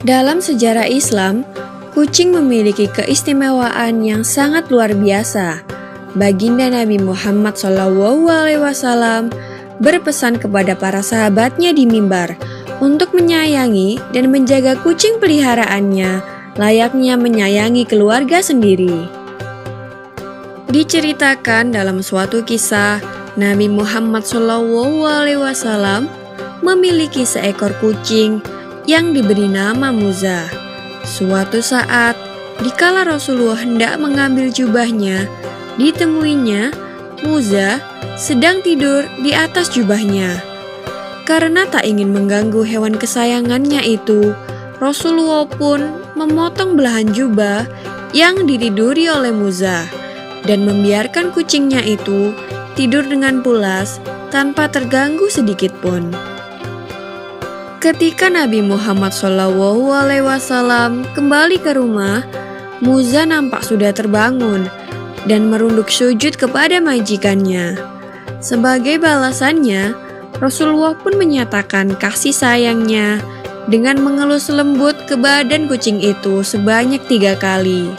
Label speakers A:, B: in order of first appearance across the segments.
A: Dalam sejarah Islam, kucing memiliki keistimewaan yang sangat luar biasa. Baginda Nabi Muhammad SAW berpesan kepada para sahabatnya di mimbar untuk menyayangi dan menjaga kucing peliharaannya layaknya menyayangi keluarga sendiri. Diceritakan dalam suatu kisah, Nabi Muhammad SAW memiliki seekor kucing yang diberi nama Muza. Suatu saat, dikala Rasulullah hendak mengambil jubahnya, ditemuinya Muza sedang tidur di atas jubahnya. Karena tak ingin mengganggu hewan kesayangannya itu, Rasulullah pun memotong belahan jubah yang ditiduri oleh Muza dan membiarkan kucingnya itu tidur dengan pulas tanpa terganggu sedikit pun. Ketika Nabi Muhammad SAW kembali ke rumah, Muza nampak sudah terbangun dan merunduk sujud kepada majikannya. Sebagai balasannya, Rasulullah pun menyatakan kasih sayangnya dengan mengelus lembut ke badan kucing itu sebanyak 3 kali.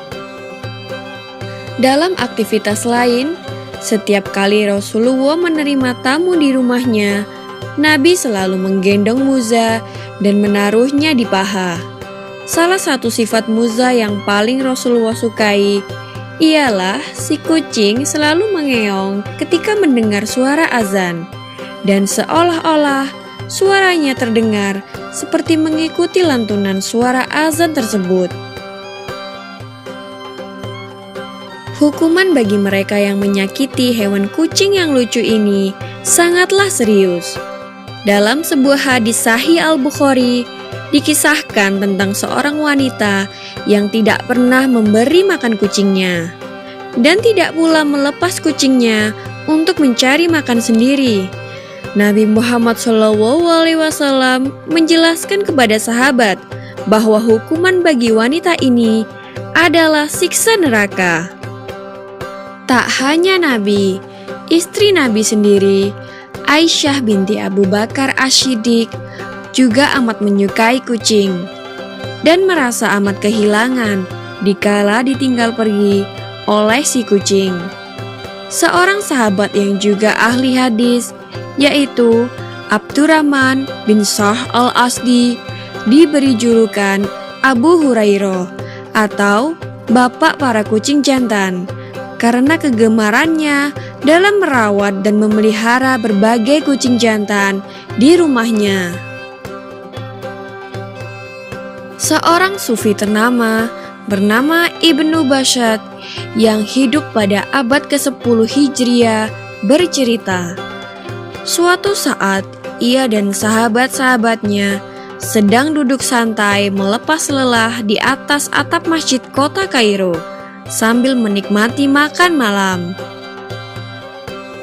A: Dalam aktivitas lain, setiap kali Rasulullah menerima tamu di rumahnya, Nabi selalu menggendong Muza dan menaruhnya di paha. Salah satu sifat Muza yang paling Rasulullah sukai ialah si kucing selalu mengeong ketika mendengar suara azan, dan seolah-olah suaranya terdengar seperti mengikuti lantunan suara azan tersebut. Hukuman bagi mereka yang menyakiti hewan kucing yang lucu ini sangatlah serius. Dalam sebuah hadis Sahih Al-Bukhari, dikisahkan tentang seorang wanita yang tidak pernah memberi makan kucingnya dan tidak pula melepas kucingnya untuk mencari makan sendiri. Nabi Muhammad SAW menjelaskan kepada sahabat bahwa hukuman bagi wanita ini adalah siksa neraka. Tak hanya Nabi, istri Nabi sendiri, Aisyah binti Abu Bakar Ash-Shiddiq, juga amat menyukai kucing dan merasa amat kehilangan dikala ditinggal pergi oleh si kucing. Seorang sahabat yang juga ahli hadis, yaitu Abdurrahman bin Sa'd al-Asdi, diberi julukan Abu Hurairah atau Bapak para kucing jantan karena kegemarannya dalam merawat dan memelihara berbagai kucing jantan di rumahnya. Seorang sufi ternama bernama Ibnu Bashad yang hidup pada abad ke-10 Hijriah bercerita, suatu saat ia dan sahabat-sahabatnya sedang duduk santai melepas lelah di atas atap masjid kota Kairo sambil menikmati makan malam.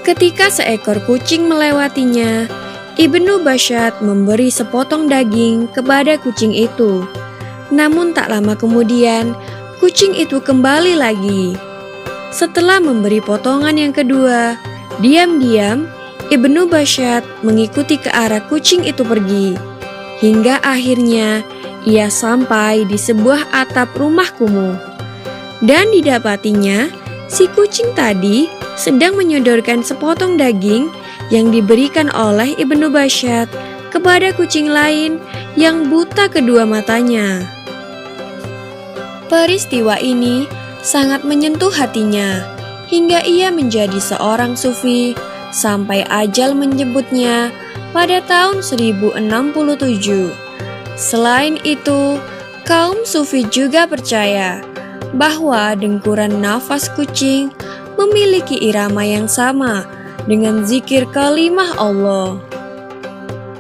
A: Ketika seekor kucing melewatinya, Ibnu Bashad memberi sepotong daging kepada kucing itu. Namun tak lama kemudian, kucing itu kembali lagi. Setelah memberi potongan yang kedua, diam-diam Ibnu Bashad mengikuti ke arah kucing itu pergi. Hingga akhirnya ia sampai di sebuah atap rumah kumuh. Dan didapatinya, si kucing tadi sedang menyodorkan sepotong daging yang diberikan oleh Ibnu Bashad kepada kucing lain yang buta kedua matanya. Peristiwa ini sangat menyentuh hatinya hingga ia menjadi seorang sufi sampai ajal menyebutnya pada tahun 1067. Selain itu, kaum sufi juga percaya bahwa dengkuran nafas kucing memiliki irama yang sama dengan zikir kalimah Allah.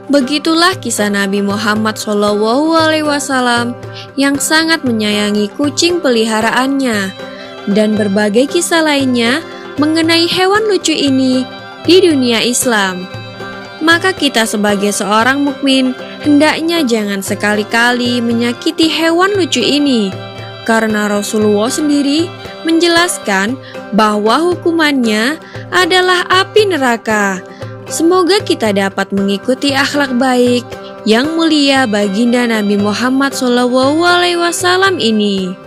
A: Begitulah kisah Nabi Muhammad SAW yang sangat menyayangi kucing peliharaannya, dan berbagai kisah lainnya mengenai hewan lucu ini di dunia Islam. maka kita sebagai seorang mukmin hendaknya jangan sekali-kali menyakiti hewan lucu ini, karena Rasulullah sendiri menjelaskan bahwa hukumannya adalah api neraka. Semoga kita dapat mengikuti akhlak baik yang mulia baginda Nabi Muhammad SAW ini.